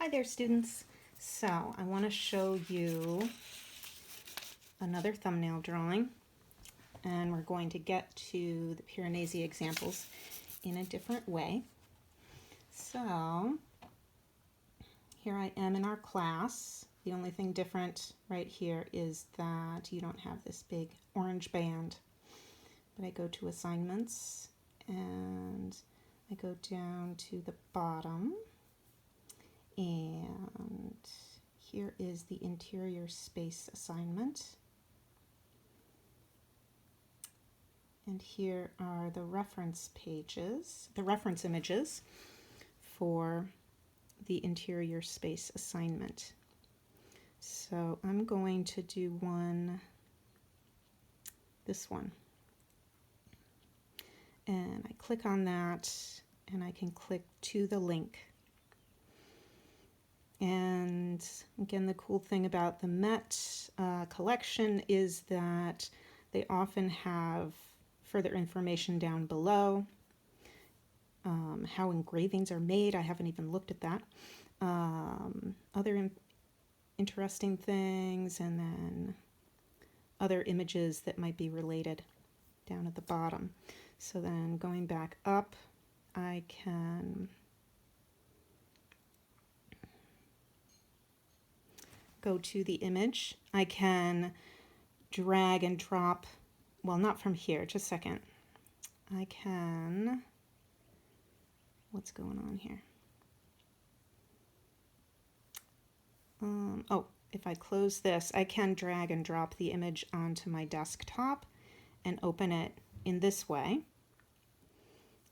Hi there, students. So I want to show you another thumbnail drawing, and we're going to get to the Piranesi examples in a different way. So here I am in our class. The only thing different right here is that you don't have this big orange band. But I go to assignments and I go down to the bottom. And here is the interior space assignment. And here are the reference pages, the reference images for the interior space assignment. So I'm going to do this one. And I click on that and I can click to the link. And again, the cool thing about the Met collection is that they often have further information down below. How engravings are made, I haven't even looked at that. Other interesting things, and then other images that might be related down at the bottom. So then going back up, I can go to the image. I can drag and drop, well, not from here, just a second. I can, what's going on here? Oh, if I close this, I can drag and drop the image onto my desktop and open it in this way.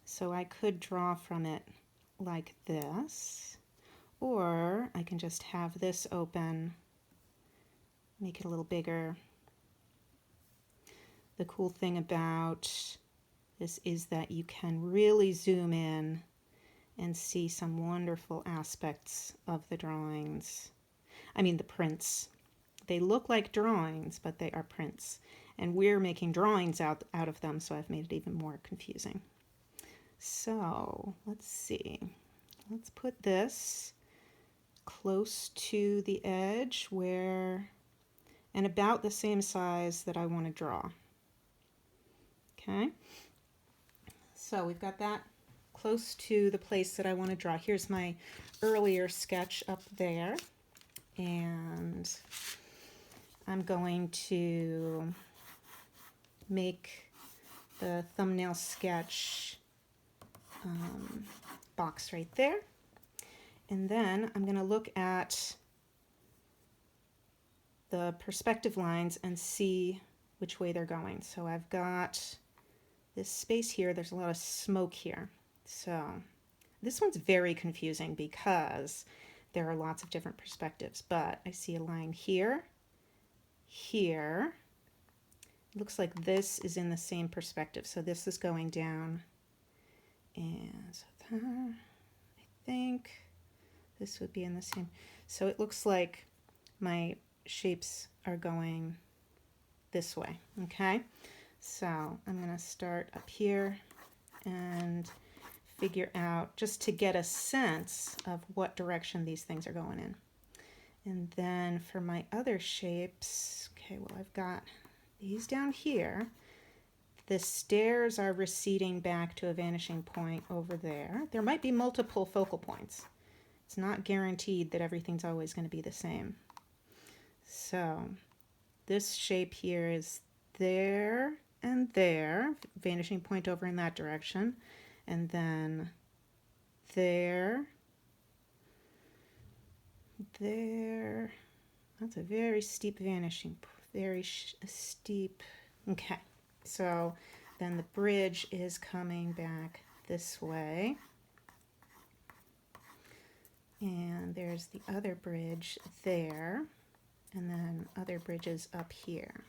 So I could draw from it like this, or I can just have this open, make it a little bigger. The cool thing about this is that you can really zoom in and see some wonderful aspects of the drawings. I mean the prints. They look like drawings, but they are prints. And we're making drawings out of them, so I've made it even more confusing. So let's see. Let's put this close to the edge and about the same size that I want to draw. Okay, so we've got that close to the place that I want to draw. Here's my earlier sketch up there, and I'm going to make the thumbnail sketch box right there. And then I'm going to look at the perspective lines and see which way they're going. So I've got this space here. There's a lot of smoke here. So this one's very confusing because there are lots of different perspectives, but I see a line here, here. It looks like this is in the same perspective. So this is going down, and so I think this would be in the same. So it looks like my shapes are going this way. Okay, so I'm going to start up here and figure out, just to get a sense of what direction these things are going in. And then for my other shapes, okay, well, I've got these down here. The stairs are receding back to a vanishing point over there. There might be multiple focal points. It's not guaranteed that everything's always going to be the same. So this shape here is there and there, vanishing point over in that direction, and then there, there. That's a very steep vanishing, very steep. Okay, so then the bridge is coming back this way. And there's the other bridge there, and then other bridges up here.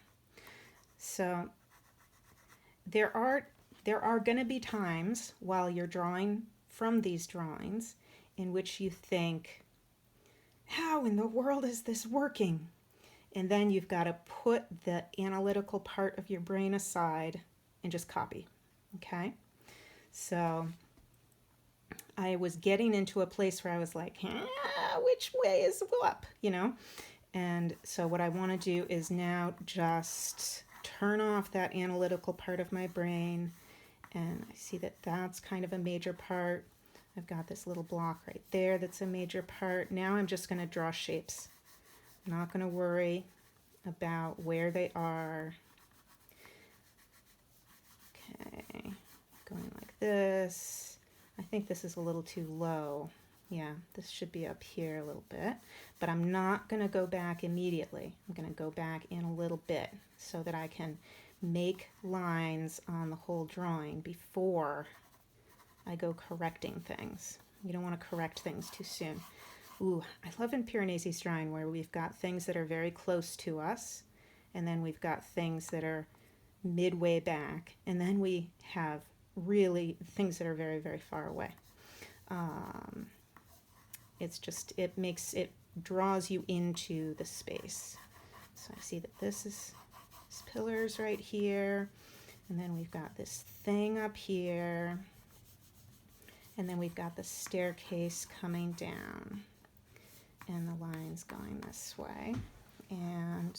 So there are going to be times while you're drawing from these drawings in which you think, how in the world is this working? And then you've got to put the analytical part of your brain aside and just copy. Okay? So I was getting into a place where I was like, which way is up, you know? And so what I want to do is now just turn off that analytical part of my brain. And I see that that's kind of a major part. I've got this little block right there that's a major part. Now I'm just going to draw shapes. I'm not going to worry about where they are. Okay, going like this. I think this is a little too low. Yeah, this should be up here a little bit, but I'm not going to go back immediately. I'm going to go back in a little bit so that I can make lines on the whole drawing before I go correcting things. You don't want to correct things too soon. Ooh, I love in Piranesi's drawing where we've got things that are very close to us, and then we've got things that are midway back, and then we have really things that are very, very far away. It draws you into the space. So I see that this pillar's right here, and then we've got this thing up here, and then we've got the staircase coming down, and the lines going this way, and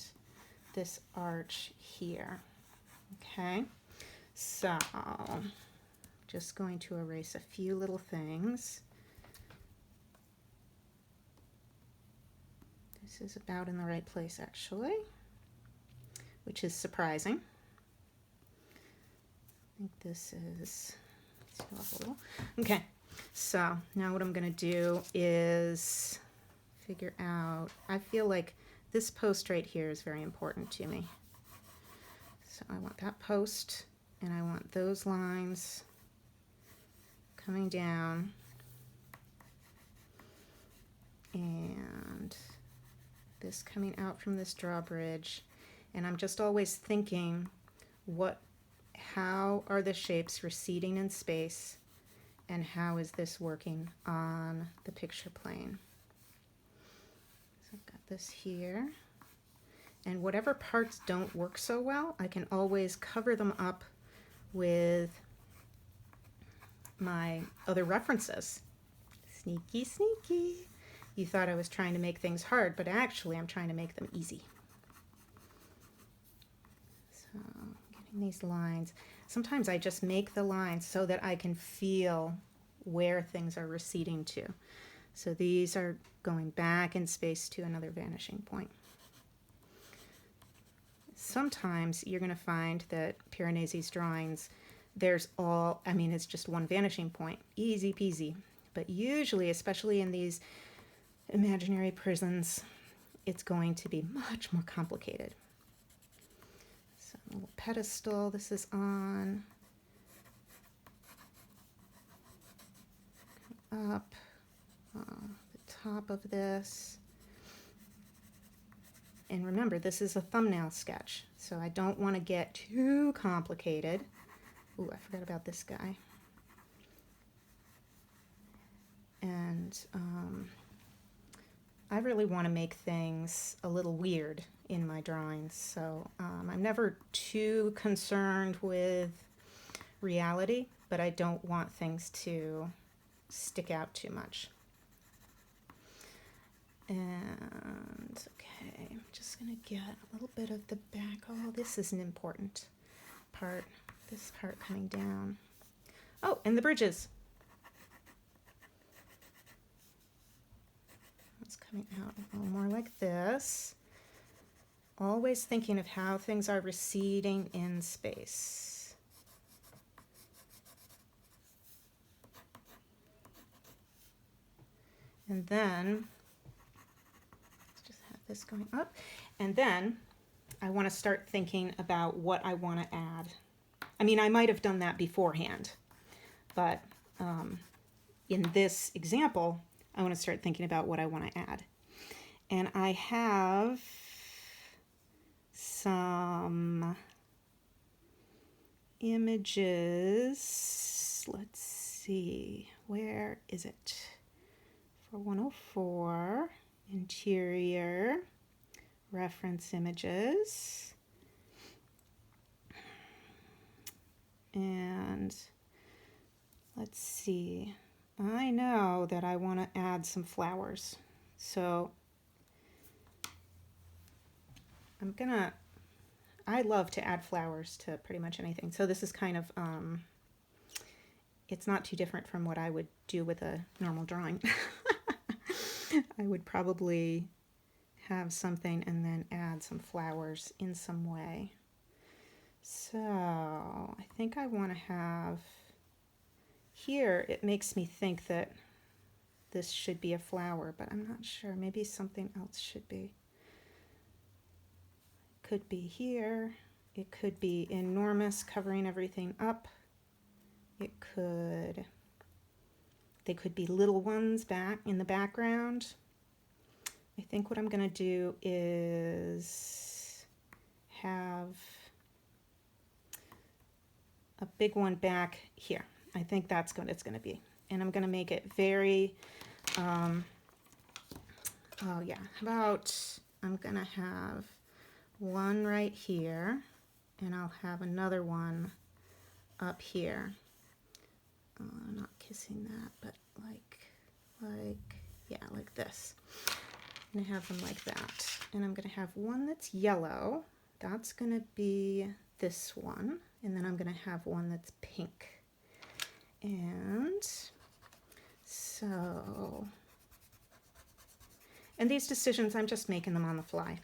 this arch here. Okay, so just going to erase a few little things. This is about in the right place actually, which is surprising. I think this is too off a little. Okay, so now what I'm going to do is figure out, I feel like this post right here is very important to me. So I want that post, and I want those lines coming down, and this coming out from this drawbridge. And I'm just always thinking, how are the shapes receding in space, and how is this working on the picture plane? So I've got this here. And whatever parts don't work so well, I can always cover them up with my other references. Sneaky, sneaky. You thought I was trying to make things hard, but actually I'm trying to make them easy. So getting these lines. Sometimes I just make the lines so that I can feel where things are receding to. So these are going back in space to another vanishing point. Sometimes you're going to find that Piranesi's drawings, it's just one vanishing point, easy peasy. But usually, especially in these imaginary prisons, it's going to be much more complicated. So a little pedestal this is on. Up the top of this. And remember, this is a thumbnail sketch, so I don't want to get too complicated. Ooh, I forgot about this guy. And I really want to make things a little weird in my drawings, so I'm never too concerned with reality, but I don't want things to stick out too much. And okay, I'm just going to get a little bit of the back. Oh, this is an important part. This part coming down. Oh, and the bridges. It's coming out a little more like this. Always thinking of how things are receding in space. And then this going up, and then I want to start thinking about what I want to add. I mean, I might have done that beforehand, but in this example, I want to start thinking about what I want to add. And I have some images. Let's see, where is it? For 104. Interior, reference images, and let's see, I know that I want to add some flowers. So I love to add flowers to pretty much anything. So this is kind of, it's not too different from what I would do with a normal drawing. I would probably have something and then add some flowers in some way. So I think I want to have, here it makes me think that this should be a flower, but I'm not sure. Maybe something else should be. Could be here. It could be enormous, covering everything up. It could, they could be little ones back in the background. I think what I'm going to do is have a big one back here. I think that's what it's going to be. And I'm going to make it very, oh yeah, how about, I'm going to have one right here, and I'll have another one up here. Not kissing that, but yeah, like this. I'm gonna have them like that. And I'm gonna have one that's yellow. That's gonna be this one. And then I'm gonna have one that's pink. And so, and these decisions, I'm just making them on the fly.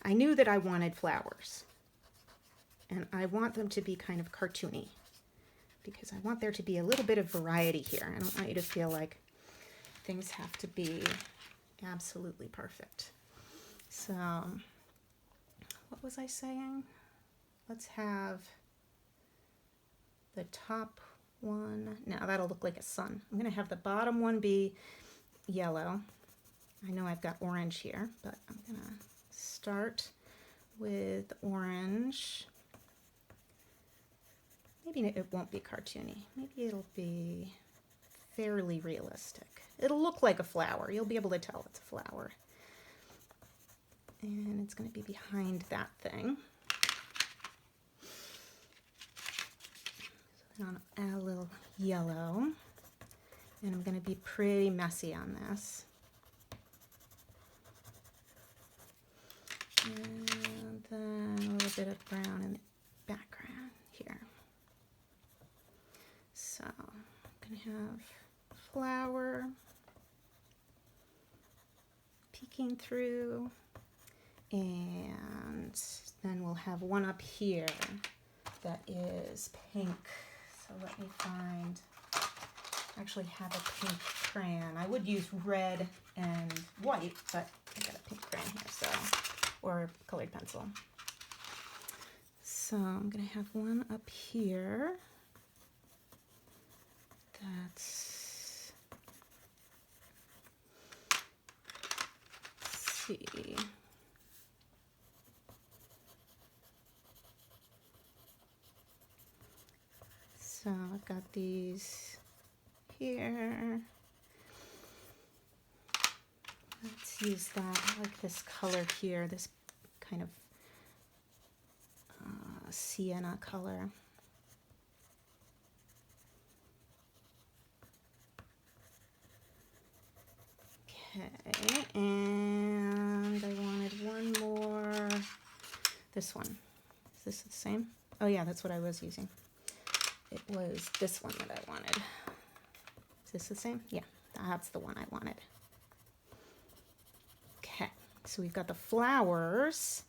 I knew that I wanted flowers, and I want them to be kind of cartoony because I want there to be a little bit of variety here. I don't want you to feel like things have to be absolutely perfect. So, what was I saying? Let's have the top one. Now that'll look like a sun. I'm going to have the bottom one be yellow. I know I've got orange here, but I'm going to start with orange. Maybe it won't be cartoony. Maybe it'll be fairly realistic. It'll look like a flower. You'll be able to tell it's a flower. And it's going to be behind that thing. So then I'll add a little yellow. And I'm going to be pretty messy on this. And then a little bit of brown in the background here. So I'm going to have flower peeking through, and then we'll have one up here that is pink. So let me find, I actually have a pink crayon. I would use red and white, but I got a pink crayon here, so, or colored pencil. So I'm going to have one up here. Let's see. So I've got these here. Let's use that. I like this color here, this kind of sienna color. Okay, and I wanted one more. This one. Is this the same? Oh yeah, that's what I was using. It was this one that I wanted. Is this the same? Yeah, that's the one I wanted. Okay, so we've got the flowers,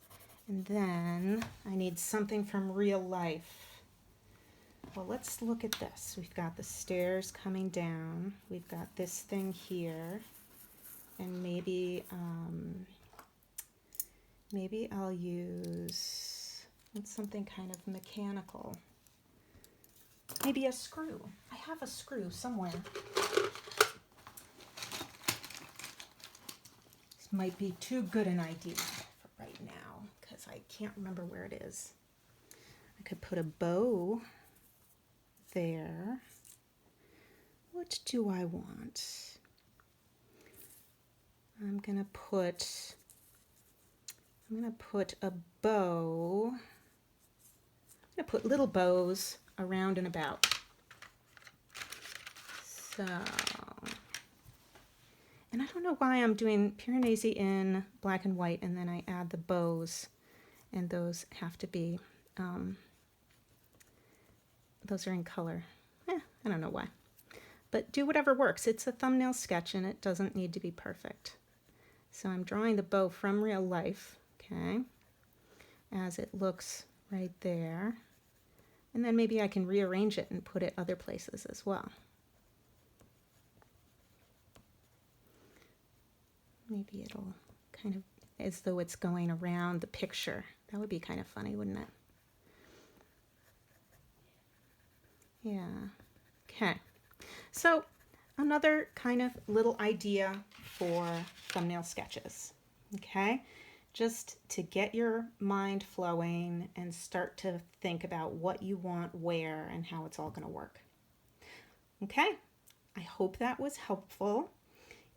and then I need something from real life. Well, let's look at this. We've got the stairs coming down. We've got this thing here. And maybe I'll use something kind of mechanical. Maybe a screw. I have a screw somewhere. This might be too good an idea for right now because I can't remember where it is. I could put a bow there. What do I want? I'm gonna put a bow. I'm gonna put little bows around and about. So, And I don't know why I'm doing Piranesi in black and white, and then I add the bows, and those have to be, those are in color. I don't know why. But do whatever works. It's a thumbnail sketch, and it doesn't need to be perfect. So I'm drawing the bow from real life, okay, as it looks right there. And then maybe I can rearrange it and put it other places as well. Maybe it'll kind of, as though it's going around the picture. That would be kind of funny, wouldn't it? Yeah. Okay. So another kind of little idea for thumbnail sketches. Okay. Just to get your mind flowing and start to think about what you want, where, and how it's all going to work. Okay. I hope that was helpful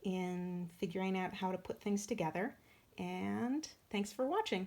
in figuring out how to put things together, and thanks for watching.